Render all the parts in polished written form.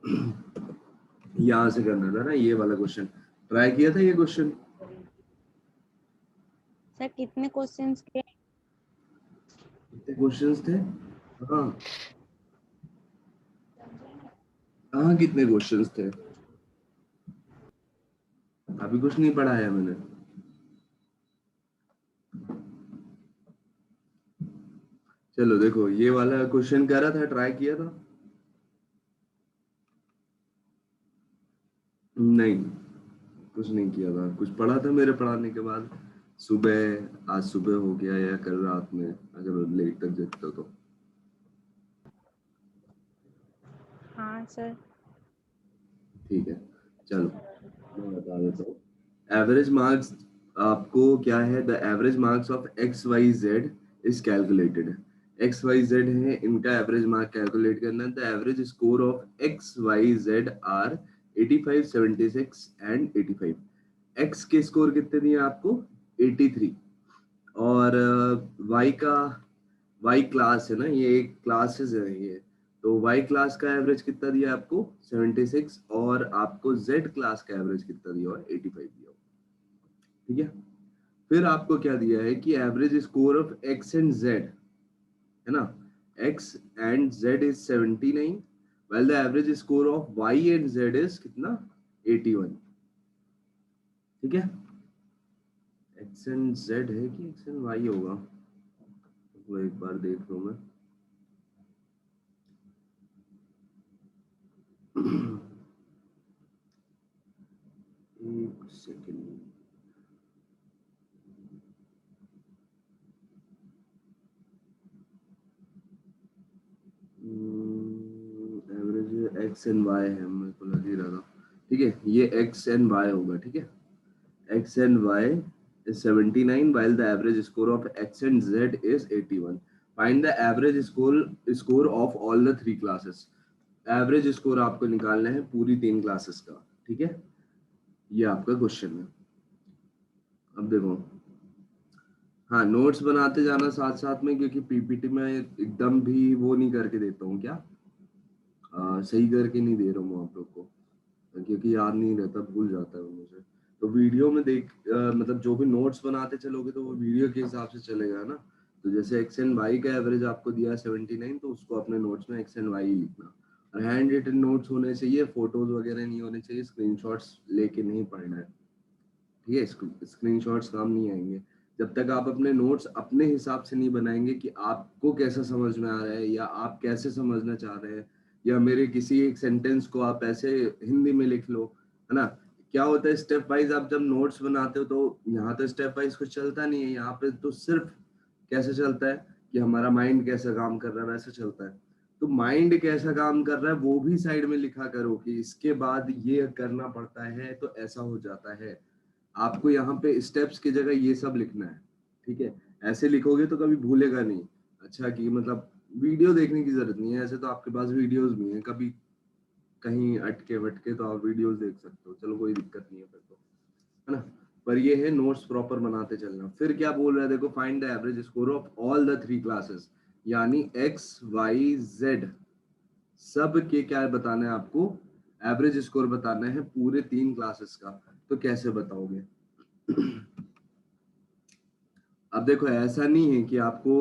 यहाँ से करना था ना ये वाला क्वेश्चन, ट्राई किया था ये क्वेश्चन। सर कितने क्वेश्चंस के? कितने क्वेश्चंस थे? हाँ हाँ, कितने क्वेश्चंस थे? अभी कुछ नहीं पढ़ाया मैंने। चलो देखो, ये वाला क्वेश्चन कह रहा था, ट्राई किया था? नहीं, कुछ नहीं किया था। कुछ पढ़ा था मेरे पढ़ाने के बाद सुबह, आज सुबह हो गया या कल रात में, अगर लेट तक जगते तो। हाँ सर। ठीक है, चलो मैं बता देता हूँ। एवरेज मार्क्स आपको क्या है, the average marks of X Y Z is calculated. X Y Z है, इनका एवरेज मार्क कैलकुलेट करना है। The average score of X Y Z are 85, 76 and 85। X के स्कोर कितने दिए आपको? 83। और वाई का, वाई क्लास है ना, ये एक क्लासेस है ये, तो वाई क्लास का एवरेज कितना दिया आपको? 76। और आपको जेड क्लास का एवरेज कितना दिया हुआ? 85 दिया हुआ। ठीक है, फिर आपको क्या दिया है कि average score of X and Z है ना, x and Z is 79, while the average score of y and z is कितना? 81। ठीक है, एक्स एंड जेड है कि एक्स एंड वाई होगा, वो एक बार देख लूं मैं। एक second. Average X and Y है, मेरे को लग ही रहा था। ठीक है, ये एक्स एंड वाई होगा। ठीक है, X and Y is 79 while the average score of x and z is 81. Find the average score of all the three classes. Average score आपको निकालना है पूरी 3 क्लासेस का। ठीक है, ये आपका क्वेश्चन है। अब देखो, हाँ नोट्स बनाते जाना साथ साथ में, क्योंकि पीपीटी में एकदम भी वो नहीं करके देता हूँ क्या, सही करके नहीं दे रहा हूँ आप लोग को, क्योंकि याद नहीं रहता, भूल जाता है वो मुझे। तो वीडियो में देख मतलब जो भी नोट्स बनाते चलोगे तो वो वीडियो के हिसाब से चलेगा ना। तो जैसे एक्स एंड वाई का एवरेज आपको दिया है 79, तो उसको अपने नोट्स में एक्स एंड वाई लिखना। और हैंड रिटन नोट्स होने चाहिए, फोटोज वगैरह नहीं होने चाहिए, स्क्रीनशॉट्स लेके नहीं पढ़ना है। ठीक है, स्क्रीनशॉट्स काम नहीं आएंगे जब तक आप अपने नोट्स अपने हिसाब से नहीं बनाएंगे कि आपको कैसा समझ में आ रहा है या आप कैसे समझना चाह रहे हैं, या मेरे किसी एक सेंटेंस को आप ऐसे हिंदी में लिख लो, है ना। क्या होता है, स्टेप वाइज आप जब नोट्स बनाते हो तो यहाँ तो स्टेप वाइज कुछ चलता नहीं है, यहाँ पे तो सिर्फ कैसे चलता है कि हमारा माइंड कैसा काम कर रहा है वैसे चलता है। तो माइंड कैसा काम कर रहा है वो भी साइड में लिखा करो कि इसके बाद ये करना पड़ता है तो ऐसा हो जाता है। आपको यहाँ पे स्टेप्स की जगह ये सब लिखना है। ठीक है, ऐसे लिखोगे तो कभी भूलेगा नहीं। अच्छा कि मतलब वीडियो देखने की जरूरत नहीं है, ऐसे तो आपके पास वीडियोस भी हैं, कभी कहीं अटके वटके तो आप वीडियोस देख सकते हो, चलो कोई दिक्कत नहीं है फिर तो, है ना। पर ये है नोट्स प्रॉपर बनाते चलना। फिर क्या बोल रहा है देखो, find the average score of all the 3 classes, यानी एक्स वाई जेड सब के क्या बताना है आपको, एवरेज स्कोर बताना है पूरे 3 क्लासेस का। तो कैसे बताओगे? अब देखो, ऐसा नहीं है कि आपको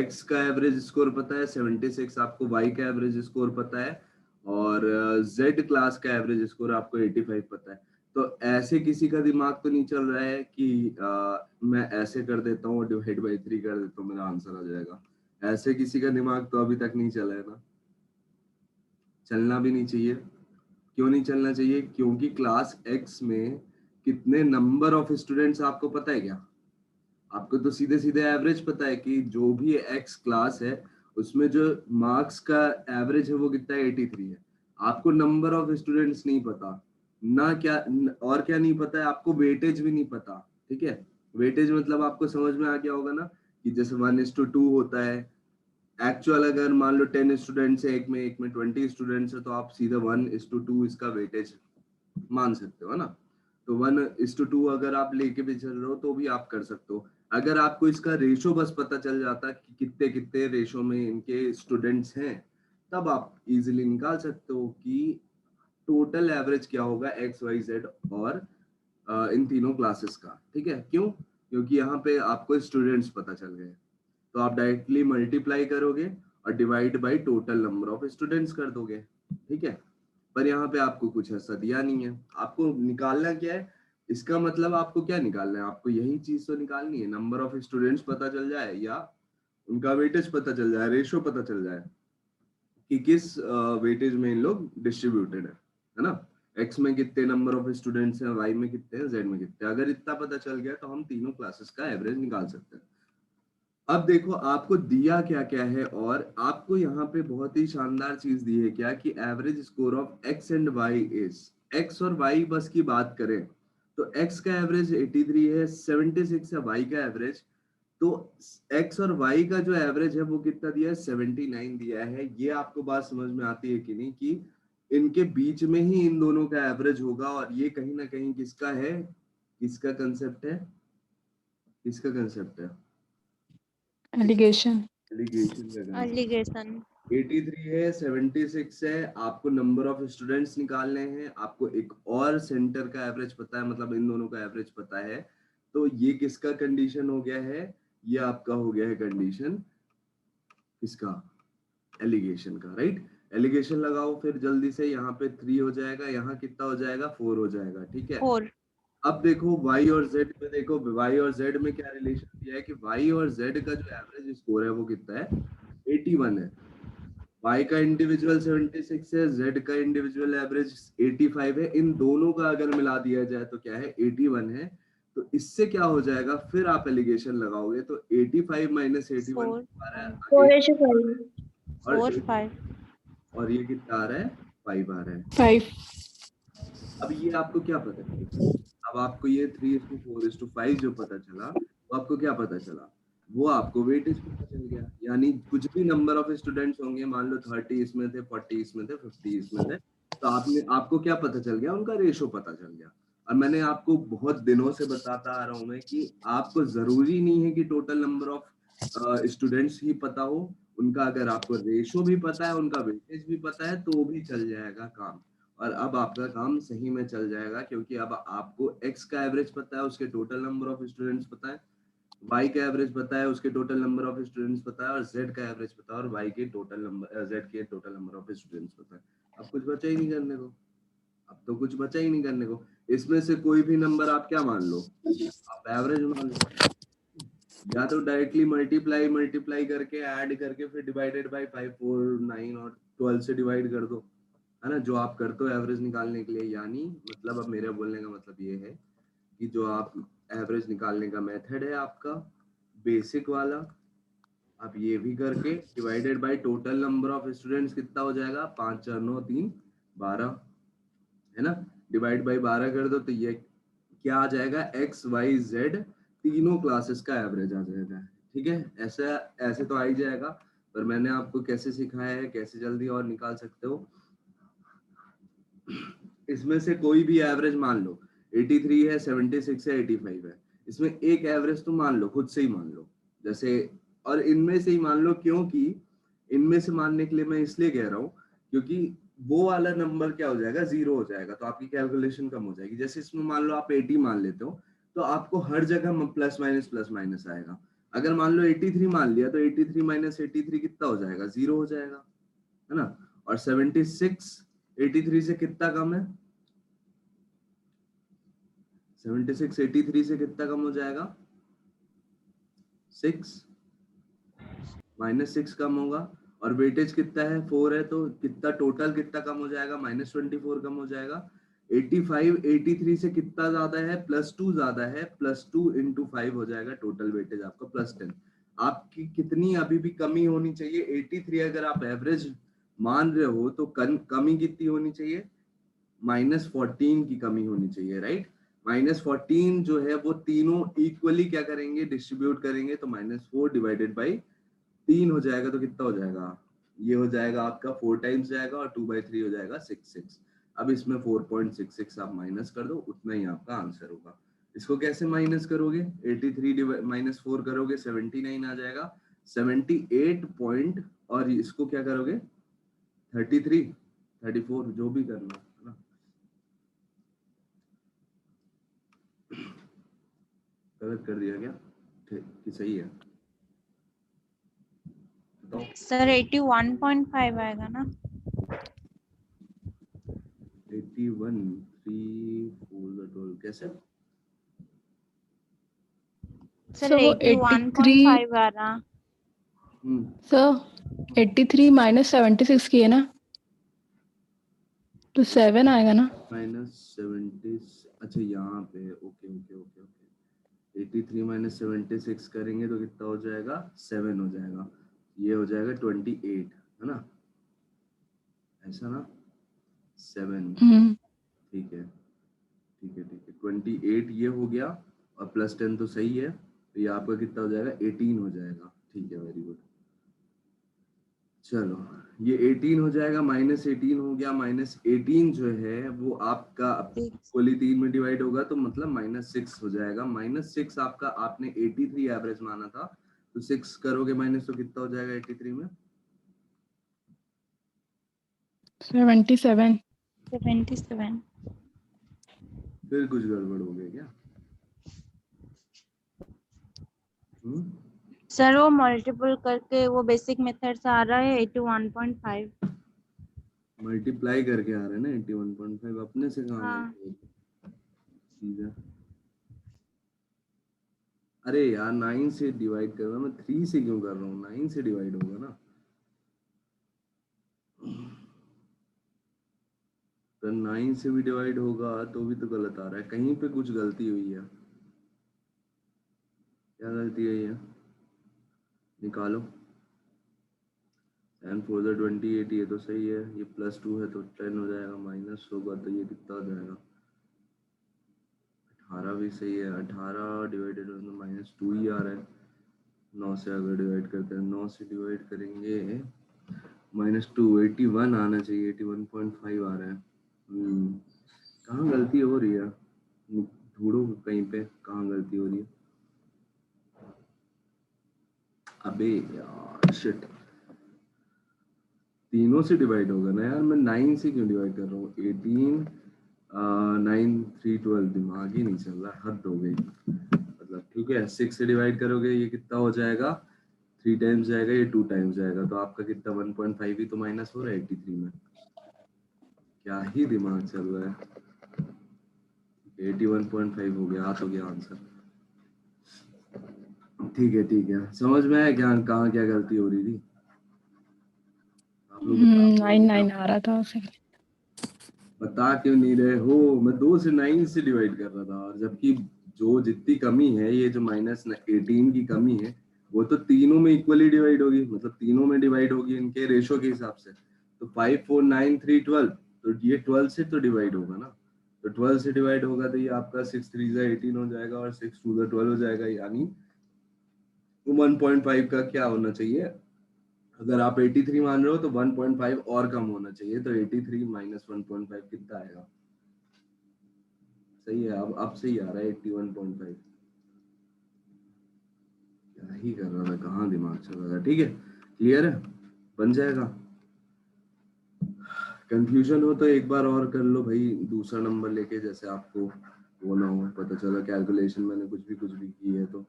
x का एवरेज स्कोर पता है 76, आपको y का एवरेज स्कोर पता है, और z क्लास का एवरेज स्कोर आपको 85 पता है। तो ऐसे किसी का दिमाग तो नहीं चल रहा है कि मैं ऐसे कर देता हूँ, डिवाइड बाई 3 कर देता हूँ, मेरा आंसर आ जाएगा। ऐसे किसी का दिमाग तो अभी तक नहीं चला है ना, चलना भी नहीं चाहिए। क्यों नहीं चलना चाहिए? क्योंकि क्लास x में कितने नंबर ऑफ स्टूडेंट्स आपको पता है क्या? आपको तो सीधे सीधे एवरेज पता है कि जो भी एक्स क्लास है उसमें जो मार्क्स का एवरेज है वो कितना है? 83 है। आपको नंबर ऑफ स्टूडेंट्स नहीं पता ना, क्या और क्या नहीं पता है आपको? वेटेज भी नहीं पता। ठीक है, वेटेज मतलब आपको समझ में आ गया होगा ना, कि जैसे 1:2 होता है। एक्चुअल अगर मान लो 10 स्टूडेंट्स है एक में 20 स्टूडेंट्स है, तो आप सीधा 1:2 इसका वेटेज मान सकते हो, है ना। तो 1:2 अगर आप लेके भी चल रहे हो तो भी आप कर सकते हो। अगर आपको इसका रेशो बस पता चल जाता कि कितने कितने रेशो में इनके स्टूडेंट्स हैं, तब आप इजीली निकाल सकते हो कि टोटल एवरेज क्या होगा एक्स वाई जेड और इन तीनों क्लासेस का, ठीक है। क्यों? क्योंकि यहाँ पे आपको स्टूडेंट्स पता चल गए, तो आप डायरेक्टली मल्टीप्लाई करोगे और divide by total number of students कर दोगे, ठीक है। पर यहाँ पे आपको कुछ ऐसा दिया नहीं है, आपको निकालना क्या है, इसका मतलब आपको क्या निकालना है, आपको यही चीज तो निकालनी है, नंबर ऑफ स्टूडेंट्स पता चल जाए या उनका वेटेज पता चल जाए, रेशियो पता चल जाए कि किस वेटेज में इन लोग डिस्ट्रीब्यूटेड है ना। एक्स में कितने नंबर ऑफ स्टूडेंट्स हैं, वाई में कितने हैं, जेड में कितने हैं। अगर इतना पता चल गया तो हम तीनों क्लासेस का एवरेज निकाल सकते हैं। अब देखो आपको दिया क्या क्या है, और आपको यहाँ पे बहुत ही शानदार चीज दी है क्या, कि average score of X and Y is, X और वाई बस की बात करें तो एक्स का एवरेज 83 है, 76 है वाई का एवरेज। तो एक्स और वाई का जो एवरेज है वो कितना दिया है, 79 दिया है। ये आपको बात समझ में आती है कि नहीं, कि इनके बीच में ही इन दोनों का एवरेज होगा, और ये कहीं ना कहीं किसका है, किसका कंसेप्ट है, किसका कंसेप्ट है, एलिगेशन। एलिगेशन का कंसेप्ट। एलिगेशन। 83 है, 76 है, आपको नंबर ऑफ स्टूडेंट्स निकालने हैं, आपको एक और सेंटर का एवरेज पता है, मतलब इन दोनों का एवरेज पता है। तो ये किसका कंडीशन हो गया है, ये आपका हो गया है कंडीशन किसका, एलिगेशन का, राइट। एलिगेशन लगाओ फिर जल्दी से, यहाँ पे 3 हो जाएगा, यहाँ कितना हो जाएगा, 4 हो जाएगा, ठीक है। 4। अब देखो y और z में, देखो y और z में क्या रिलेशन दिया है, कि y और z का जो एवरेज स्कोर है वो कितना है, 81 है। y का इंडिविजुअल 76 है, z का इंडिविजुअल एवरेज 85 है। इन दोनों का अगर मिला दिया जाए तो क्या है, 81 है। तो इससे क्या हो जाएगा, फिर आप एलिगेशन लगाओगे तो 85 माइनस 81 4 आ रहा 5 है 8, 4:5. और 4 5। और ये कितना आ रहा है, 5 आ रहा है। 5। अब ये आपको क्या पता चला, अब आपको ये 3:4:5 जो पता चला, वो आपको क्या पता चला, वो आपको वेटेज पता चल गया। यानी कुछ भी नंबर ऑफ स्टूडेंट्स होंगे, मान लो 30 इसमें थे, 40 इसमें थे, 50 इसमें थे, तो आपको क्या पता चल गया, उनका रेशो पता चल गया। और मैंने आपको बहुत दिनों से बताता आ रहा हूं मैं, कि आपको जरूरी नहीं है कि टोटल नंबर ऑफ स्टूडेंट्स ही पता हो, उनका अगर आपको रेशो भी पता है, उनका वेटेज भी पता है, तो भी चल जाएगा काम। और अब आपका काम सही में चल जाएगा, क्योंकि अब आपको x का एवरेज पता है, उसके टोटल नंबर ऑफ स्टूडेंट्स पता है, y का एवरेज पता है, उसके टोटल नंबर ऑफ स्टूडेंट्स पता है, और z का एवरेज पता है, और y के टोटल नंबर, z के टोटल नंबर ऑफ स्टूडेंट्स पता है। अब कुछ बचा ही नहीं करने को, अब तो कुछ बचा ही नहीं करने को। इसमें से कोई भी नंबर आप क्या मान लो, आप एवरेज मान लो, या तो डायरेक्टली मल्टीप्लाई मल्टीप्लाई करके ऐड करके फिर डिवाइडेड बाय 5 4 9 और 12 से डिवाइड कर दो, है ना, जो आप करते हो एवरेज निकालने के लिए। यानी मतलब अब मेरे बोलने का मतलब ये है कि जो आप एवरेज निकालने का मेथड है आपका बेसिक वाला, आप ये भी करके divided by total number of students कितना हो जाएगा, 5 4 9 3 12, है ना, डिवाइड बाय 12 कर दो, तो ये क्या आ जाएगा, एक्स वाई जेड तीनों क्लासेस का एवरेज आ जाएगा, ठीक है। ऐसा ऐसे तो आ ही जाएगा, पर मैंने आपको कैसे सिखाया है, कैसे जल्दी और निकाल सकते हो। इसमें से कोई भी एवरेज मान लो, 83 है, 76 है, 85 है, इसमें एक एवरेज तो मान लो, खुद से ही मान लो जैसे, और इनमें से ही मान लो, क्योंकि इनमें से मानने के लिए मैं इसलिए कह रहा हूँ, क्योंकि वो वाला नंबर क्या हो जाएगा, 0 हो जाएगा, तो आपकी कैलकुलेशन कम हो जाएगी। जैसे इसमें मान लो आप 80 मान लेते हो, तो आपको हर जगह प्लस माइनस आएगा। अगर मान लो 83 मान लिया, तो 83 माइनस 83 कितना हो जाएगा, 0 हो जाएगा, है ना। और 76 83 से कितना कम है, 76 83 से कितना कम हो जाएगा, 6 -6 कम होगा। और वेटेज कितना है, 4 है, तो कितना टोटल कितना कम हो जाएगा, -24 कम हो जाएगा। 85 83 से कितना ज्यादा है, +2 ज्यादा है, +2 × 5 हो जाएगा टोटल वेटेज आपका, +10। आपकी कितनी अभी भी कमी होनी चाहिए, 83 अगर आप एवरेज मान रहे हो तो कमी कितनी होनी चाहिए, -14 की कमी होनी चाहिए, राइट। -14 जो है वो तीनों इक्वली क्या करेंगे, डिस्ट्रीब्यूट करेंगे, तो -4 डिवाइडेड बाई 3 हो जाएगा, तो कितना हो जाएगा, ये हो जाएगा आपका 4 टाइम्स जाएगा, और 2/3 हो जाएगा 6 अब इसमें 4.66 आप माइनस कर दो, उतना ही आपका आंसर होगा। इसको कैसे माइनस करोगे, 83 -4 करोगे 79 आ जाएगा, 78 पॉइंट, और इसको क्या करोगे 33 34 जो भी करना है ना, गलत कर दिया क्या? ठीक कि सही है? बताओ। सर 81.5 आएगा ना? 81 3 4 12 कैसे? सर सर वो 83, 81.5 आ रहा। सर 83 माइनस 76 की है ना, तो 7 आएगा ना। -70, अच्छा यहाँ पे okay okay okay okay 83 minus 76 करेंगे तो कितना हो जाएगा? 7 हो जाएगा। ये हो जाएगा 28, है ना? ऐसा ना? 7, ठीक है ठीक है ठीक है 28 ये हो गया, और +10 तो सही है, तो ये आपका कितना हो जाएगा? 18 हो जाएगा। ठीक है, वेरी गुड। चलो, ये 18 हो जाएगा, -18 हो गया। -18 जो है वो आपका इक्वली 3 में डिवाइड होगा, तो मतलब -6 हो जाएगा। -6 आपका, आपने 83 एवरेज माना था, तो 6 करोगे माइनस तो कितना हो जाएगा 83 में? 77। 77। फिर कुछ गड़बड़ हो गया क्या? सर वो मल्टीपल करके वो बेसिक मेथड से आ रहा है 81.5। मल्टीप्लाई करके आ रहा है ना 81.5, अपने से कहाँ हाँ। गलती है? अरे यार 9 से डिवाइड कर रहा हूँ मैं, 3 से क्यों कर रहा हूँ? 9 से डिवाइड होगा ना, तो 9 से भी डिवाइड होगा तो भी तो गलत आ रहा है, कहीं पे कुछ गलती हुई है। क्या गलती है ये? निकालो। 10 4 28, ये तो सही है। ये +2 है तो 10 हो जाएगा, माइनस होगा तो ये कितना हो जाएगा? 18 भी सही है। 18 डिवाइडेड -2 ही आ रहा है। 9 से अगर डिवाइड करते हैं, 9 से डिवाइड करेंगे -2 81 आना चाहिए, 81.5 आ रहा है। कहाँ गलती हो रही है? ढूंढो कहीं पे कहाँ गलती हो रही है। अबे यार शिट, तीनों से डिवाइड होगा ना यार, मैं 9 से क्यों डिवाइड कर रहा हूँ? 18 9 3 12, दिमाग ही नहीं चल रहा, हद हो गई। मतलब ठीक है, 6 से डिवाइड करोगे ये कितना हो जाएगा? 3 टाइम्स जाएगा, ये 2 टाइम्स जाएगा, तो आपका कितना 1.5 ही तो माइनस हो रहा है 83 में। क्या ही दिमाग चल रहा है। 81.5 हो गया, आ तो गया आंसर। ठीक है, समझ में आया क्या कहाँ क्या गलती हो रही थी? आप लोग बता दो 99 आ रहा था उसे। बता क्यों नहीं रहे हो? मैं 2 से 9 से डिवाइड कर रहा था, और जबकि जो जितनी कमी है, ये जो -18 की कमी है, वो तो तीनों में इक्वली डिवाइड होगी, मतलब तीनों में डिवाइड होगी इनके रेशो के हिसाब से। तो 5 4 9 3 12, तो ये 12 से तो डिवाइड होगा ना, तो 12 से डिवाइड होगा तो ये आपका 6 3 18 हो जाएगा, और 6 2 12 हो जाएगा, यानी 1.5 का क्या होना चाहिए? अगर आप 83 मान रहे हो तो 1.5 और कम होना चाहिए, तो 83 माइनस 1.5 कितना आएगा? सही है, अब सही आ रहा है 81.5। क्या ही कर रहा था, कहाँ दिमाग चल रहा था? ठीक है, क्लियर है, बन जाएगा। कंफ्यूजन हो तो एक बार और कर लो भाई, दूसरा नंबर लेके, जैसे आपको वो ना हो, पता चला कैलकुलेशन मैंने कुछ भी की है तो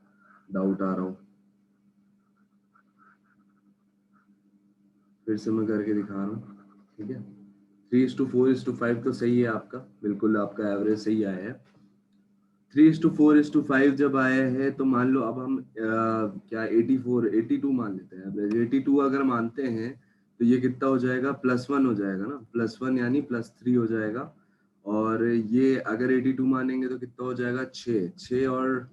डाउट आ रहा हो। फिर से मैं करके दिखा रहा हूँ, ठीक है। 3:4:5 तो सही है आपका, बिल्कुल आपका एवरेज सही आया है। 3:4:5 जब आया है तो मान लो, अब हम क्या 84 82 मान लेते हैं एवरेज। 82 अगर मानते हैं तो ये कितना हो जाएगा? +1 हो जाएगा ना, +1 यानी +3 हो जाएगा। और ये अगर 82 मानेंगे तो कितना हो जाएगा? 6 और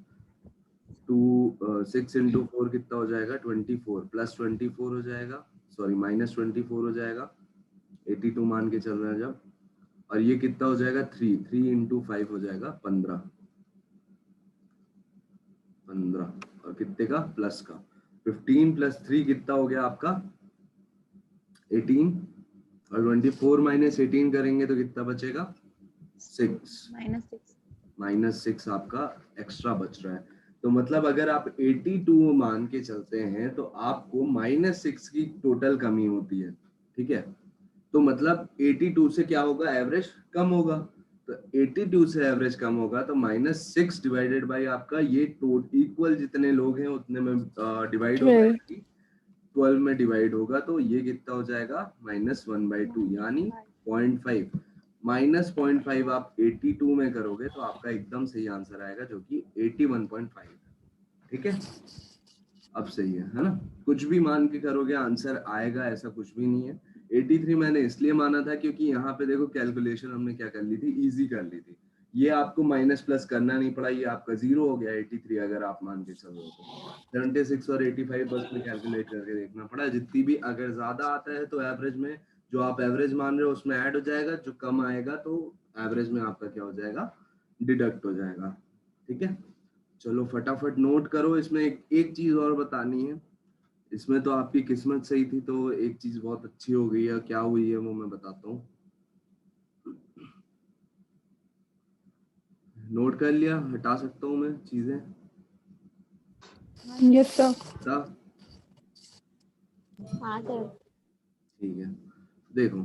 6 × 4 कितना हो जाएगा? 24, +24 हो जाएगा, सॉरी -24 हो जाएगा 82 मान के चल रहे हैं जब। और ये कितना हो जाएगा? 3 × 5 हो जाएगा 15, और कितने का? प्लस का। 15 + 3 कितना हो गया आपका? 18, और 24 - 18 करेंगे तो कितना बचेगा? 6, -6 आपका एक्स्ट्रा बच रहा है। तो मतलब अगर आप 82 मान के चलते हैं तो आपको -6 की टोटल कमी होती है, ठीक है। तो मतलब 82 से क्या होगा? एवरेज कम होगा। तो 82 से एवरेज कम होगा तो -6 डिवाइडेड बाई आपका ये इक्वल जितने लोग हैं उतने में डिवाइड होगा, 12 यानी 12 में डिवाइड होगा तो ये कितना हो जाएगा -1/2 यानी 0.5 -0.5 आप 82 में करोगे तो आपका एकदम सही आंसर आएगा जो कि 81.5 है। ठीक है, अब सही है ना? कुछ भी मान के करोगे आंसर आएगा, ऐसा कुछ भी नहीं है। 83 मैंने इसलिए माना था क्योंकि यहाँ पे देखो कैलकुलेशन हमने क्या कर ली थी, इजी कर ली थी। ये आपको माइनस प्लस करना नहीं पड़ा, ये आपका 0 हो गया 83 अगर आप मान के चलो तो। 76 और 85 बस में कैलकुलेट करके देखना पड़ा। जितनी भी अगर ज्यादा आता है तो एवरेज में जो आप एवरेज मान रहे हो उसमें ऐड हो जाएगा, जो कम आएगा तो एवरेज में आपका क्या हो जाएगा, डिडक्ट हो जाएगा। ठीक है, चलो फटाफट नोट करो। इसमें एक चीज और बतानी है, इसमें तो आपकी किस्मत सही थी तो एक चीज बहुत अच्छी हो गई है, क्या हुई है वो मैं बताता हूँ। नोट कर लिया, हटा सकता हूँ मैं चीजें? Yes sir. हटा? हाँ सर। ठीक है, देखो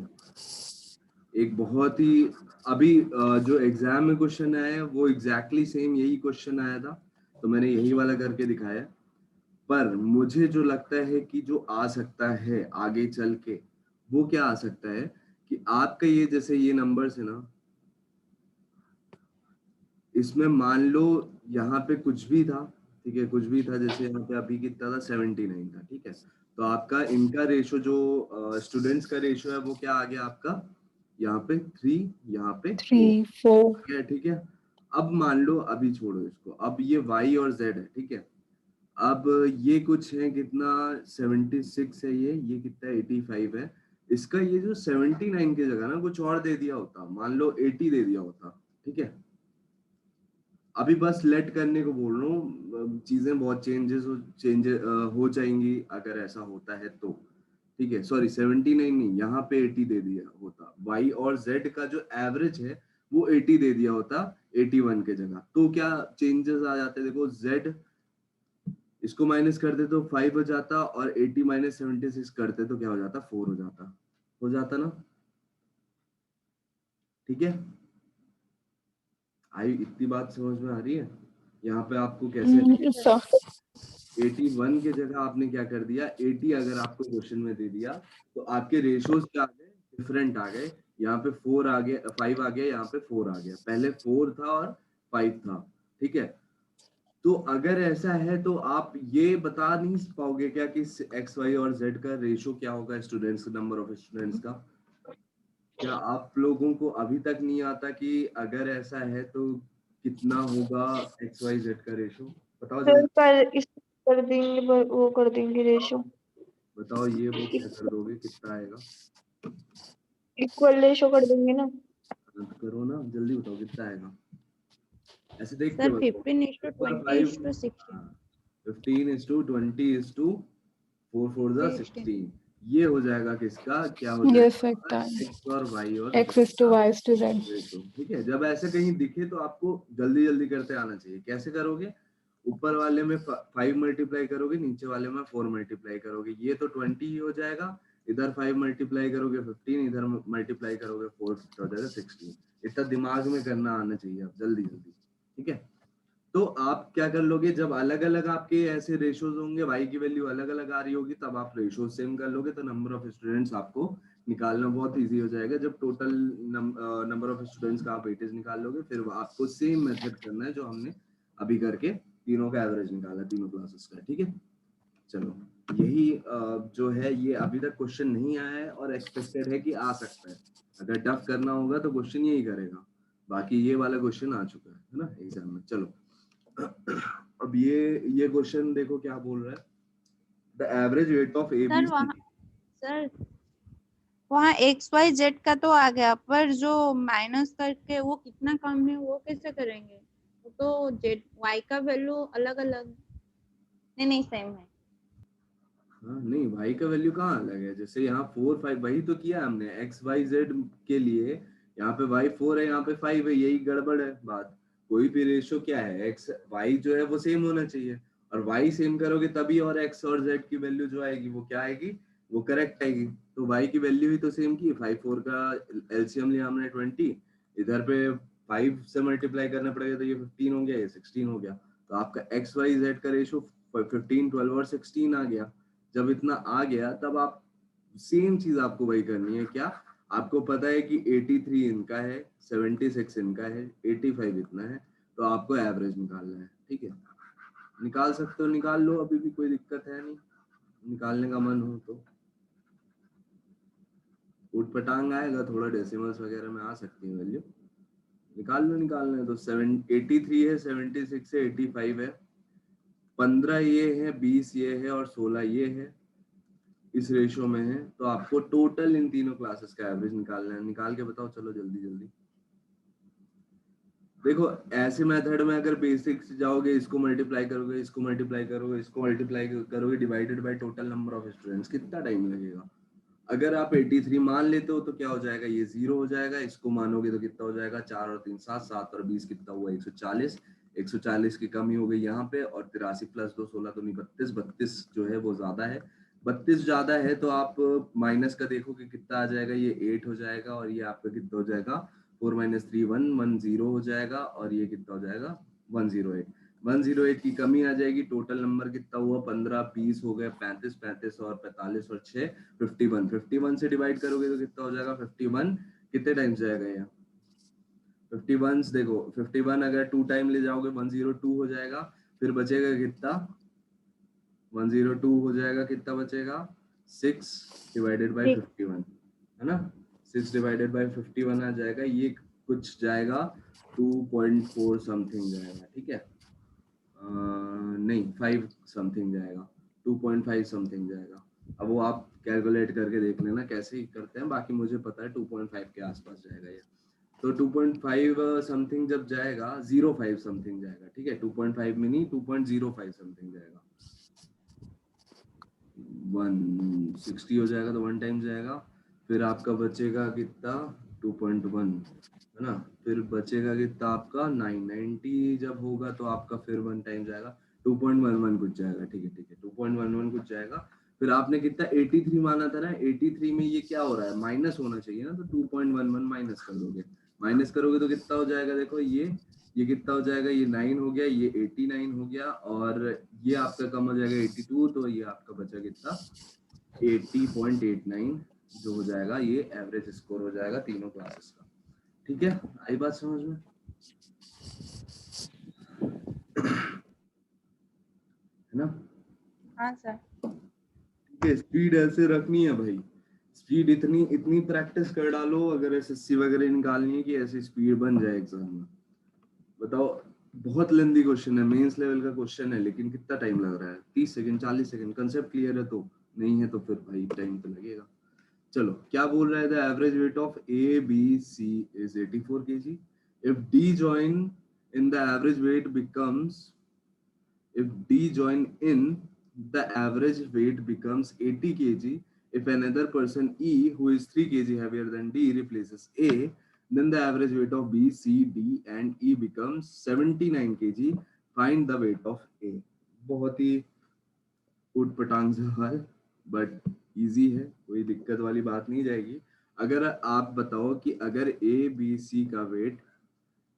एक बहुत ही अभी जो एग्जाम में क्वेश्चन आया है वो एग्जैक्टली सेम यही क्वेश्चन आया था, तो मैंने यही वाला करके दिखाया। पर मुझे जो लगता है कि जो आ सकता है आगे चल के, वो क्या आ सकता है कि आपका ये जैसे ये नंबर्स है ना, इसमें मान लो यहाँ पे कुछ भी था, ठीक है, कुछ भी था, जैसे यहाँ पे अभी कितना था 79 था, ठीक है, तो आपका इनका रेशो जो स्टूडेंट्स का रेशो है वो क्या आ गया आपका, यहाँ पे 3, यहाँ पे 4, 3 4 ठीक है। अब मान लो, अभी छोड़ो इसको, अब ये y और z है, ठीक है। अब ये कुछ है कितना 76 है, ये कितना 85 है। इसका ये जो 79 की जगह ना कुछ और दे दिया होता, मान लो 80 दे दिया होता, ठीक है। अभी बस लेट करने को बोल रहा हूँ, चीजें बहुत चेंजेस हो जाएंगी अगर ऐसा होता है तो, ठीक है। सॉरी 79 नहीं, यहाँ पे 80 दे दिया होता, y और z का जो एवरेज है वो 80 दे दिया होता 81 के जगह, तो क्या चेंजेस आ जाते, देखो z इसको माइनस कर दे तो 5 हो जाता, और 80 - 76 करते तो क्या हो जाता, 4 हो जाता ना, ठीक है। आई इतनी बात समझ में आ रही है? यहाँ पे आपको कैसे यस सर। 81 के जगह आपने क्या कर दिया, 80 अगर आपको क्वेश्चन में दे दिया तो आपके रेशियोज क्या आ गए, डिफरेंट आ गए। यहाँ पे 4 आ गया, 5 आ गया, यहाँ पे 4 आ गया, पहले 4 था और 5 था, ठीक है। तो अगर ऐसा है तो आप ये बता नहीं पाओगे क्या कि एक्स वाई और जेड का रेशियो क्या होगा, स्टूडेंट्स, नंबर ऑफ स्टूडेंट्स का? क्या आप लोगों को अभी तक नहीं आता कि अगर ऐसा है तो कितना होगा एक्स वाई जेड का रेशियो? बताओ सर जल्दी, पर इस कर देंगे, वो कर देंगे रेशो, बताओ ये वो क्या कर दोगे, कितना आएगा? इक्वल रेशो कर देंगे ना। गलत करो ना, जल्दी बताओ कितना आएगा, ऐसे देख के सर बताओ। 15:20:60 15:20:60 4 4 जा 16, ये हो जाएगा किसका, क्या हो यस जाएगा, इतना एक्स और वाई और x is to y is to z। Ratio, ठीक है। जब ऐसे कहीं दिखे तो आपको जल्दी जल्दी करते आना चाहिए। कैसे करोगे, ऊपर वाले में 5 मल्टीप्लाई करोगे, नीचे वाले में 4 मल्टीप्लाई करोगे, ये तो 20 ही हो जाएगा। इधर 5 मल्टीप्लाई करोगे 15, इधर मल्टीप्लाई करोगे 4, हो जाएगा 16। इतना दिमाग में करना आना चाहिए अब, जल्दी जल्दी, ठीक है। तो आप क्या कर लोगे, जब अलग अलग आपके ऐसे रेशोज होंगे, y की वैल्यू अलग अलग आ रही होगी, तब आप रेशो सेम कर लोगे, तो नंबर ऑफ स्टूडेंट्स आपको निकालना बहुत इजी हो जाएगा। जब टोटल नंबर ऑफ स्टूडेंट्स का आप वेटेज निकाल लोगे, फिर आपको सेम मेथड करना है जो हमने अभी करके तीनों का एवरेज निकाला, तीनों क्लासेस का, ठीक है। चलो, यही जो है ये अभी तक क्वेश्चन नहीं आया है और एक्सपेक्टेड है कि आ सकता है। अगर टफ करना होगा तो क्वेश्चन यही करेगा, बाकी ये वाला क्वेश्चन आ चुका है ना एग्जाम में। चलो अब ये क्वेश्चन देखो क्या बोल रहा है, the average weight of A B C. Sir वहाँ XYZ का तो आ गया, पर जो माइनस करके वो कितना कम है वो कैसे करेंगे? वो तो जेड Y का वैल्यू अलग अलग, नहीं सेम है। हाँ नहीं, भाई का वैल्यू कहाँ अलग है, जैसे यहाँ 4 5 वही तो किया हमने एक्स वाई जेड के लिए। यहाँ पे y 4 है, यहाँ पे 5 है, यही गड़बड़ है बात। कोई भी रेशियो क्या है, एक्स वाई जो है वो सेम होना चाहिए, और y सेम करोगे तभी, और x और z की वैल्यू जो आएगी वो क्या आएगी, वो करेक्ट आएगी। तो y की वैल्यू ही तो सेम की, 5 4 का एलसीएम लिया हमने 20, इधर पे 5 से मल्टीप्लाई करना पड़ेगा तो ये 15 हो गया, ये 16 हो गया। तो आपका एक्स वाई जेड का रेशो 15, 12 और 16 आ गया। जब इतना आ गया तब आप सेम चीज आपको वही करनी है। क्या आपको पता है कि 83 इनका है, 76 इनका है, 85 इतना है, तो आपको एवरेज निकालना है। ठीक है, निकाल सकते हो, निकाल लो, अभी भी कोई दिक्कत है नहीं, निकालने का मन हो तो। उठ पटांग आएगा थोड़ा, डेसिमल्स वगैरह में आ सकती है वैल्यू, निकाल लो, निकालना है तो। 83 है, 76 है, 85 है, 15 ये है, 20 ये है और 16 ये है, इस रेशो में है। तो आपको टोटल इन तीनों क्लासेस का एवरेज निकालना है। निकाल के बताओ, चलो जल्दी जल्दी। देखो ऐसे मेथड में अगर बेसिक से जाओगे, इसको मल्टीप्लाई करोगे, इसको मल्टीप्लाई करोगे, इसको मल्टीप्लाई करोगे, divided by total number of students, कितना टाइम लगेगा? अगर आप 83 मान लेते हो तो क्या हो जाएगा, ये 0 हो जाएगा। इसको मानोगे तो कितना हो जाएगा, 4 और 3 7, 7 और 20 कितना हुआ, 140। 140 की कमी हो गई यहाँ पे, और 83 प्लस 2 16 तो नहीं, 32। 32 जो है वो ज्यादा है, 32 ज्यादा है तो आप माइनस का देखोगे कितना आ जाएगा, ये 8 हो जाएगा, और ये आपका कितना हो जाएगा, 4 - 3 1 1 0 हो जाएगा, और ये कितना हो जाएगा, 108। 108 की कमी आ जाएगी। टोटल नंबर कितना हुआ, 15 20 हो गए, 35 35 और 45 और 6 51। 51 से डिवाइड करोगे तो कितना हो जाएगा, 51 कितने टाइम्स जाएगा यहाँ, 51 देखो, 51 अगर 2 टाइम ले जाओगे 102 हो जाएगा। फिर बचेगा कितना, 102 हो जाएगा, कितना बचेगा, 6 डिवाइडेड बाय 51, है ना, 6 डिवाइडेड बाय 51 आ जाएगा। ये कुछ जाएगा 2.4 समथिंग जाएगा। ठीक है, नहीं 5 समथिंग जाएगा, 2.5 समथिंग जाएगा। अब वो आप कैलकुलेट करके देख लेना कैसे ही करते हैं, बाकी मुझे पता है 2.5 के आसपास जाएगा ये। तो 2.5 समथिंग जब जाएगा, 05 समथिंग जाएगा। ठीक है, 2.5 में नहीं, 2.05 समथिंग जाएगा। 160 हो जाएगा तो 1 टाइम जाएगा। फिर आपका बचेगा कितना, 2.1, है ना। फिर बचेगा कितना आपका 990 जब होगा तो आपका फिर 1 टाइम जाएगा, 2.11 कुछ जाएगा। ठीक है, ठीक है, 2.11 कुछ जाएगा। फिर आपने कितना 83 माना था ना, 83 में ये क्या हो रहा है, माइनस होना चाहिए ना, तो 2.11 माइनस कर दोगे। माइनस करोगे तो कितना हो जाएगा, देखो ये कितना हो जाएगा, ये 9 हो गया, ये 89 हो गया, और ये आपका कम हो जाएगा 82, तो ये आपका बचा कितना, 80.89 जो हो जाएगा, ये एवरेज स्कोर हो जाएगा तीनों क्लासेस का। ठीक है, आई बात समझ में, है ना। हाँ सर। ठीक है, स्पीड ऐसे रखनी है भाई, स्पीड इतनी इतनी प्रैक्टिस कर डालो, अगर एसएससी वगैरह निकालनी है कि ऐसी स्पीड बन जाए एग्जाम में। बताओ, बहुत लेंदी क्वेश्चन है, मेंस लेवल का क्वेश्चन है, लेकिन कितना टाइम लग रहा है, 30 सेकंड 40 सेकंड। कंसेप्ट क्लियर है तो, नहीं है तो फिर भाई टाइम तो लगेगा। चलो, क्या बोल रहा है, the average weight of A B C is 84 kg। If D join in the average weight becomes, if D join in, the average weight becomes 80 kg. If another person E who is 3 kg heavier than D replaces A, then the average weight of B, C, D and E becomes 79 kg. Find the weight of A. बहुत ही उटपटांग सवाल, but easy है, कोई दिक्कत वाली बात नहीं जाएगी। अगर आप बताओ कि अगर A, B, C का वेट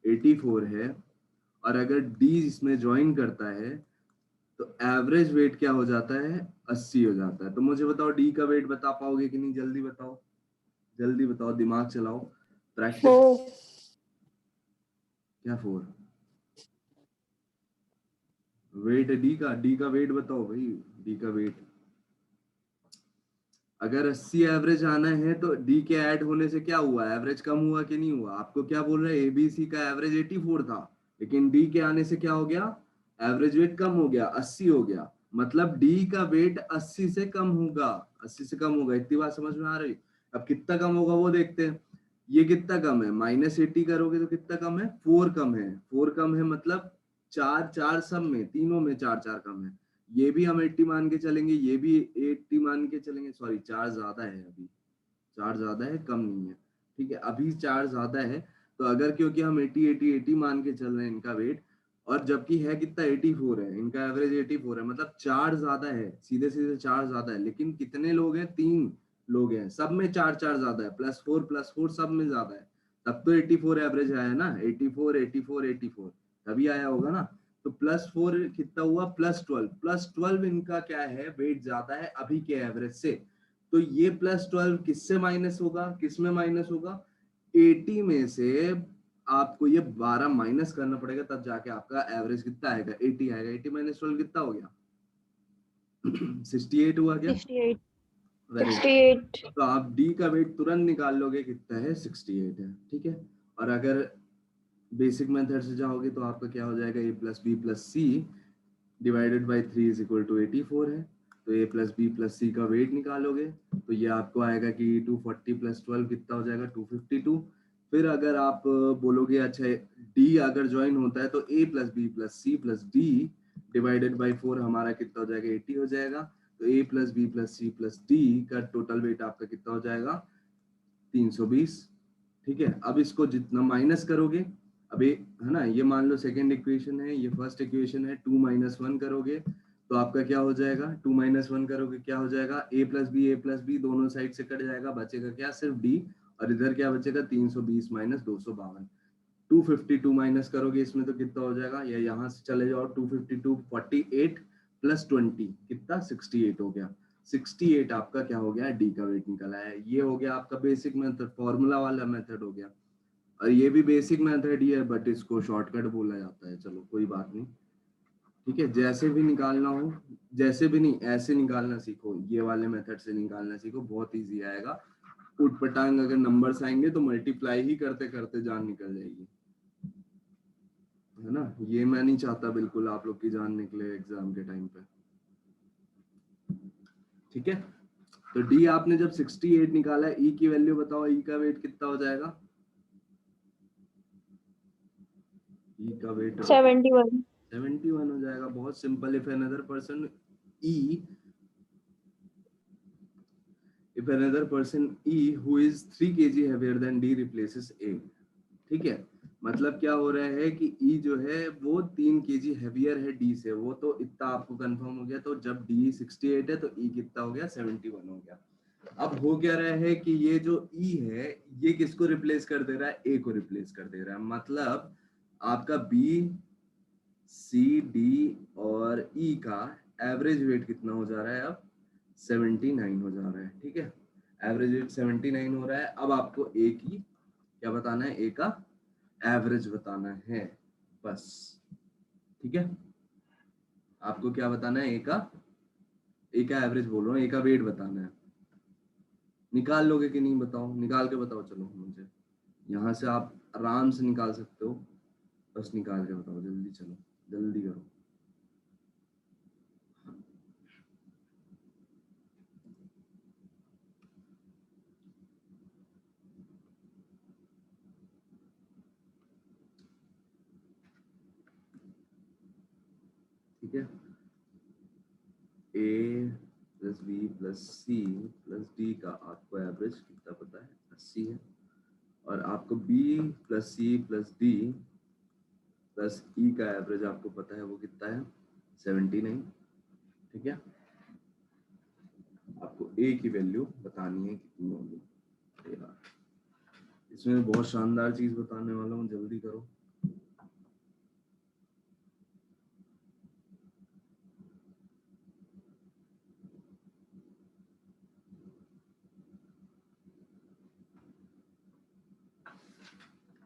84 है, और अगर D इसमें ज्वाइन करता है, तो एवरेज वेट क्या हो जाता है, 80 हो जाता है। तो मुझे बताओ डी का वेट बता पाओगे कि नहीं, जल्दी बताओ, जल्दी बताओ, दिमाग चलाओ, प्रैक्टिस। 4 क्या 4 वेट है डी का वेट बताओ भाई, डी का वेट। अगर 80 एवरेज आना है तो डी के ऐड होने से क्या हुआ, एवरेज कम हुआ कि नहीं हुआ? आपको क्या बोल रहे हैं, एबीसी का एवरेज 84 था, लेकिन डी के आने से क्या हो गया, एवरेज वेट कम हो गया, 80 हो गया। मतलब डी का वेट 80 से कम होगा, 80 से कम होगा। इतनी बात समझ में आ रही? अब कितना कम होगा वो देखते हैं। ये कितना कम है, -80 करोगे तो कितना कम है, 4 कम है। 4 कम है मतलब 4 4 सब में, तीनों में 4 4 कम है। ये भी हम 80 मान के चलेंगे, ये भी 80 मान के चलेंगे। सॉरी, 4 ज्यादा है, अभी 4 ज्यादा है, कम नहीं है। ठीक है, अभी 4 ज्यादा है। तो अगर क्योंकि हम 80 मान के चल रहे हैं इनका वेट, और जबकि है कितना, 84 है, इनका एवरेज 84 है, मतलब 4 ज्यादा है, सीधे सीधे 4 ज्यादा है। लेकिन कितने लोग हैं, 3 लोग हैं, सब में 4 4 ज्यादा है, +4 +4 सब में ज्यादा है। तब तो 84 एवरेज आया ना, 84 84 84 तभी आया होगा ना। तो +4 कितना हुआ, +12 इनका क्या है, वेट ज्यादा है अभी के एवरेज से। तो ये +12 किससे माइनस होगा, किस में माइनस होगा, 80 में से आपको ये 12 माइनस करना पड़ेगा, तब जाके आपका एवरेज कितना आएगा, 80 आएगा। 80 - 12 कितना हो गया 68 हुआ क्या? 68। Very good. 68। तो आप डी का वेट तुरंत निकाल लोगे, कितना है, 68 है, ठीक है। और अगर बेसिक मेथड से जाओगे तो आपका क्या हो जाएगा, a + b + c divided by 3 = 84 है। तो a + b + c का वेट निकालोगे तो ये आपको आएगा कि 240 + 12 कितना हो जाएगा, 252। फिर अगर आप बोलोगे अच्छा डी अगर ज्वाइन होता है तो a + b + c + d divided by 4 हमारा कितना हो जाएगा, 80 हो जाएगा। तो a + b + c + d का टोटल वेट आपका कितना हो जाएगा, 320, ठीक है। अब इसको जितना माइनस करोगे, अब ये है ना, ये मान लो सेकंड इक्वेशन है, ये फर्स्ट इक्वेशन है, 2 - 1 करोगे तो आपका क्या हो जाएगा, 2 - 1 करोगे क्या हो जाएगा, a + b दोनों साइड से कट जाएगा, बचेगा क्या, सिर्फ d। और इधर क्या बचेगा, 320 - 252। 252 माइनस करोगे इसमें तो कितना हो जाएगा, या यहाँ से चले जाओ, 252 48 + 20 कितना, 68 हो गया। 68 आपका क्या हो गया, डी का वेट निकला है। ये हो गया आपका बेसिक मेथड, फॉर्मूला वाला मेथड हो गया। और ये भी बेसिक मेथड ही है बट इसको शॉर्टकट बोला जाता है, चलो कोई बात नहीं, ठीक है। जैसे भी निकालना हो, जैसे भी नहीं, ऐसे निकालना सीखो, ये वाले मेथड से निकालना सीखो, बहुत इजी आएगा। उटपटांग अगर नंबर्स आएंगे तो मल्टीप्लाई ही करते करते जान निकल जाएगी, है ना। ये मैं नहीं चाहता बिल्कुल आप लोग की जान निकले एग्जाम के टाइम पे, ठीक है। तो डी आपने जब 68 निकाला, ई की वैल्यू बताओ, ई का वेट कितना हो जाएगा, ई का वेट 71। 71 हो जाएगा, बहुत simple. If another person E if another person E who is 3 kg heavier than D replaces A, ठीक है। मतलब क्या हो रहा है कि E जो है वो 3 kg heavier है D से, वो तो इतना आपको कंफर्म हो गया। तो जब D 68 है तो E कितना हो गया, 71 हो गया। अब हो क्या रहा है कि ये जो E है ये किसको रिप्लेस कर दे रहा है, A को रिप्लेस कर दे रहा है। मतलब आपका B, C, D और E का एवरेज वेट कितना हो जा रहा है, अब 79 हो जा रहा है, ठीक है। एवरेज वेट 79 हो रहा है। अब आपको ए की क्या बताना है, ए का एवरेज बताना है बस, ठीक है। आपको क्या बताना है, ए का एवरेज बोल रहा हूँ, ए का वेट बताना है। निकाल लोगे कि नहीं बताओ, निकाल के बताओ, चलो मुझे यहाँ से आप आराम से निकाल सकते हो, बस निकाल के बताओ जल्दी, चलो जल्दी करो। ठीक है, a + b + c + d का आपको एवरेज कितना पता है, 80 है। और आपको b + c + d + e का एवरेज आपको पता है वो कितना है, 79, ठीक है। आपको a की वैल्यू बतानी है कितनी होगी, इसमें बहुत शानदार चीज बताने वाला हूँ, जल्दी करो।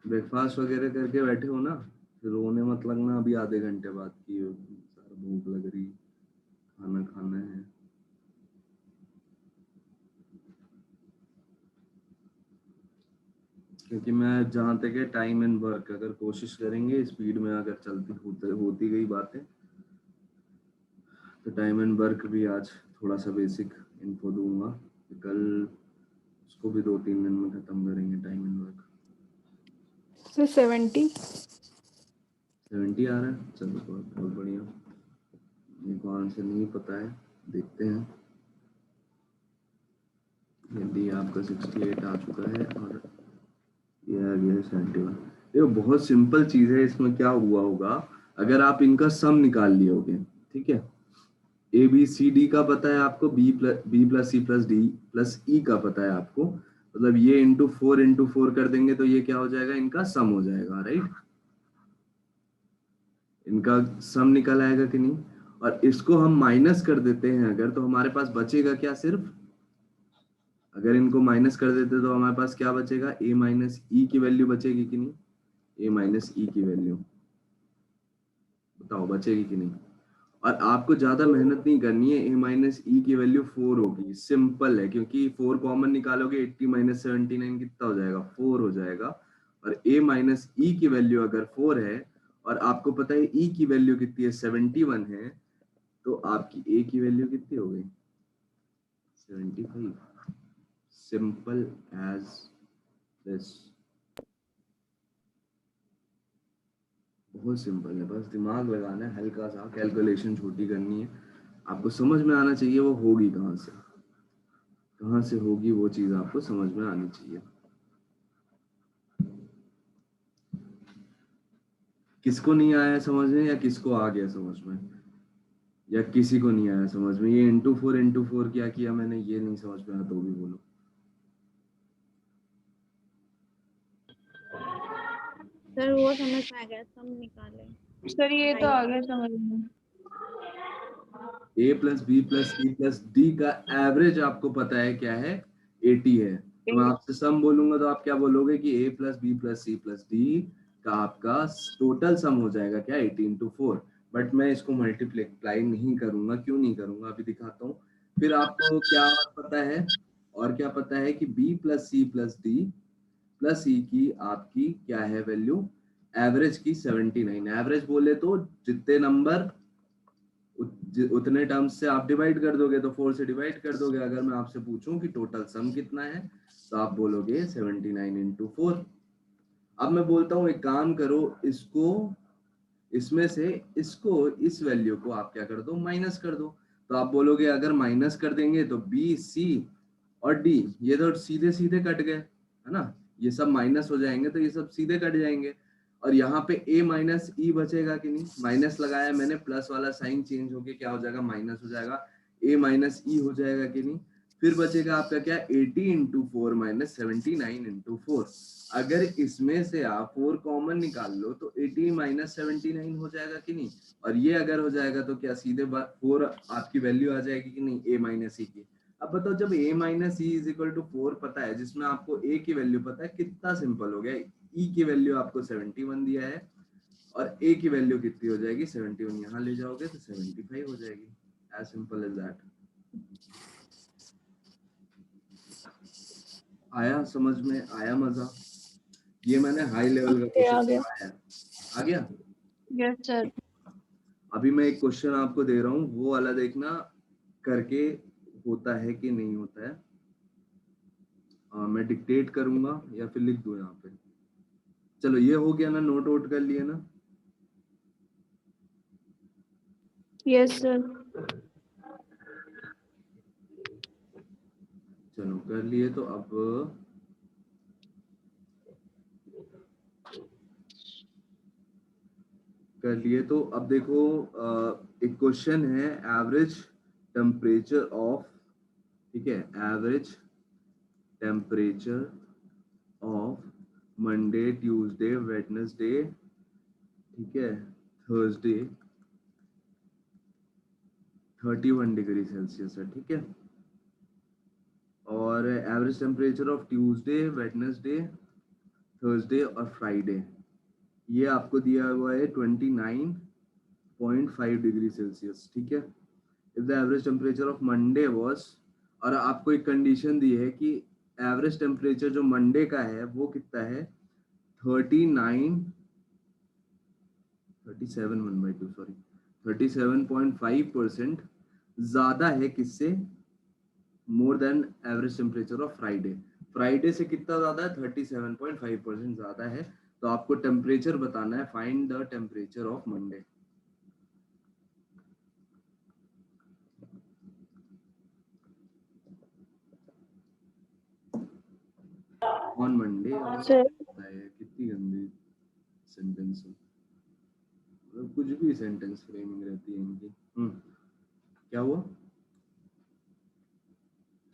ब्रेकफास्ट वगैरह करके बैठे हो ना, फिर रोने मत लगना अभी आधे घंटे बाद की सर भूख लग रही, खाना खाना है। क्योंकि मैं जहाँ तक है टाइम एंड वर्क अगर कोशिश करेंगे स्पीड में अगर चलती होती गई बातें, तो टाइम एंड वर्क भी आज थोड़ा सा बेसिक इन्फो दूंगा, कल उसको भी 2-3 दिन में खत्म करेंगे टाइम एंड वर्क। So 70. 70 आ रहा है, चलो बहुत बढ़िया। मेरे को आंसर नहीं पता है, देखते हैं। यदि आपका 68 आ चुका है और ये आ गया 71। ये बहुत सिंपल चीज है, इसमें क्या हुआ होगा अगर आप इनका सम निकाल लियोगे, ठीक है। ए बी सी डी का पता है आपको, बी + सी + डी + ई का पता है आपको। मतलब ये इंटू फोर कर देंगे तो ये क्या हो जाएगा, इनका सम हो जाएगा, राइट। इनका सम निकल आएगा कि नहीं। और इसको हम माइनस कर देते हैं अगर, तो हमारे पास बचेगा क्या, सिर्फ अगर इनको माइनस कर देते तो हमारे पास क्या बचेगा, ए माइनस ई की वैल्यू बचेगी कि नहीं, ए माइनस ई की वैल्यू, बताओ बचेगी कि नहीं। और आपको ज्यादा मेहनत नहीं करनी है, ए माइनस ई की वैल्यू 4 होगी, सिंपल है, क्योंकि 4 कॉमन निकालोगे 80 माइनस 79 कितना हो जाएगा, 4 हो जाएगा। और ए माइनस ई की वैल्यू अगर 4 है और आपको पता है ई की वैल्यू कितनी है, 71 है, तो आपकी ए की वैल्यू कितनी हो गई, 75। सिंपल एज दिस, बहुत सिंपल है, बस दिमाग लगाना है, हल्का सा कैलकुलेशन छोटी करनी है, आपको समझ में आना चाहिए वो होगी कहाँ से होगी, वो चीज आपको समझ में आनी चाहिए। किसको नहीं आया समझ में, या किसको आ गया समझ में, या किसी को नहीं आया समझ में, ये इंटू फोर क्या किया मैंने, ये नहीं समझ में आया तो भी बोलो। सर वो समझ में आ गया, सम निकाले। सर ये तो आ गया समझ में। A plus B plus C plus D का एवरेज आपको पता है क्या है, 80 है। तो मैं आपसे सम बोलूंगा तो आप क्या बोलोगे कि A plus B plus C plus D का आपका टोटल सम हो जाएगा क्या, 80 इंटू 4। बट मैं इसको मल्टीप्लाई नहीं करूंगा, क्यों नहीं करूंगा अभी दिखाता हूँ। फिर आपको क्या और पता है, और क्या पता है कि B plus C plus D plus E की आपकी क्या है वैल्यू, एवरेज की 79। एवरेज बोले तो जितने नंबर उतने टर्म्स से आप डिवाइड कर दोगे, तो 4 से डिवाइड कर दोगे। अगर मैं आपसे पूछूं कि टोटल सम कितना है, तो आप बोलोगे 79 इंटू 4। अब मैं बोलता हूँ एक काम करो, इसको इसमें से इसको इस वैल्यू को आप क्या कर दो, माइनस कर दो। तो आप बोलोगे अगर माइनस कर देंगे तो बी सी और डी ये तो सीधे सीधे कट गए, है ना, ये सब माइनस हो जाएंगे तो ये सब सीधे कट जाएंगे। और यहाँ पे a माइनस ई बचेगा कि नहीं, माइनस लगाया मैंने, प्लस वाला साइन चेंज होके क्या हो जाएगा, माइनस हो जाएगा, a माइनस ई हो जाएगा कि नहीं। फिर बचेगा आपका क्या, 80 इंटू 4 माइनस 79 इंटू 4। अगर इसमें से आप 4 कॉमन निकाल लो तो 80 माइनस 79 हो जाएगा कि नहीं। और ये अगर हो जाएगा तो क्या सीधे 4 आपकी वैल्यू आ जाएगी कि नहीं, a माइनस ई की। अब बताओ जब a minus E is equal to 4 पता है, जिसमें आपको a की वैल्यू पता है, कितना सिंपल हो गया, e की वैल्यू आपको 71 दिया है और a की वैल्यू कितनी हो जाएगी, 71, यहाँ ले जाओगे तो 75 हो जाएगी। As simple as that. आया समझ में, आया मजा, ये मैंने हाई लेवल का आ क्वेश्चन गया। बनाया है। आ गया। Yes sir. अभी मैं एक क्वेश्चन आपको दे रहा हूँ, वो वाला देखना करके होता है कि नहीं होता है। मैं डिक्टेट करूंगा या फिर लिख दूं यहाँ पे। चलो ये हो गया ना, नोट आउट कर लिए ना। Yes sir. चलो कर लिए, तो अब कर लिए तो अब देखो, एक क्वेश्चन है, एवरेज टेम्परेचर ऑफ, ठीक है, average temperature of Monday Tuesday Wednesday, ठीक है, थर्सडे 31 डिग्री सेल्सियस है, ठीक है। और average temperature of Tuesday Wednesday Thursday और फ्राइडे, ये आपको दिया हुआ है 29.5 डिग्री सेल्सियस, ठीक है। If the average temperature of Monday was, और आपको एक कंडीशन दी है कि एवरेज टेम्परेचर जो मंडे का है वो कितना है, 37.5% ज्यादा है किससे, more than average temperature of Friday. Friday से कितना ज्यादा है, 37.5% ज्यादा है। तो आपको टेम्परेचर बताना है, find the temperature of Monday. On Monday, और सर कितनी गंदी सेंटेंस है, मतलब कुछ भी सेंटेंस फ्रेमिंग रहती है इनकी। क्या हुआ,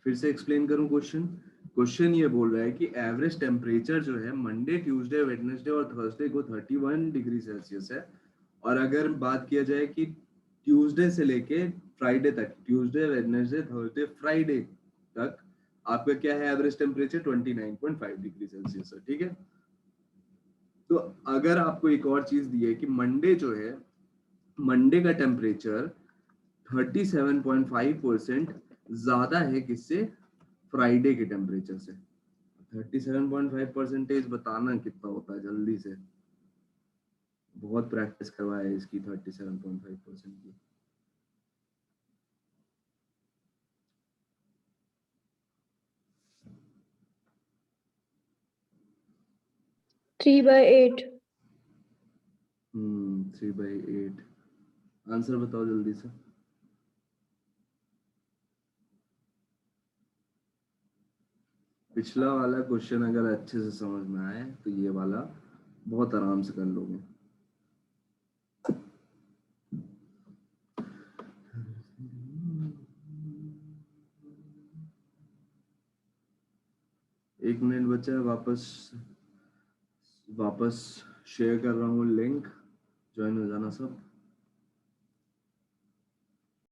फिर से एक्सप्लेन करूं क्वेश्चन। क्वेश्चन ये बोल रहा है कि एवरेज टेम्परेचर जो है मंडे, ट्यूसडे, वेडनेसडे और थर्सडे को 31 डिग्री सेल्सियस है, और अगर बात किया जाए कि ट्यूसडे से लेके फ्राइडे तक, ट्यूसडे, वेडनेसडे, थर्सडे, फ्राइडे तक आपका क्या है एवरेज टेम्परेचर 29.5 डिग्री सेल्सियस है, ठीक है। तो अगर आपको एक और चीज दी है कि मंडे जो है, मंडे का टेम्परेचर 37.5% ज्यादा है किससे, फ्राइडे के टेम्परेचर से। 37.5% बताना कितना होता है जल्दी से, बहुत प्रैक्टिस करवाया है इसकी 37.5% की। 3/8। 3/8। आंसर बताओ जल्दी से। पिछला वाला क्वेश्चन अगर अच्छे से समझ में आए तो ये वाला बहुत आराम से कर लोगे। एक मिनट बचा है, वापस शेयर कर रहा हूँ लिंक, ज्वाइन हो जाना सब।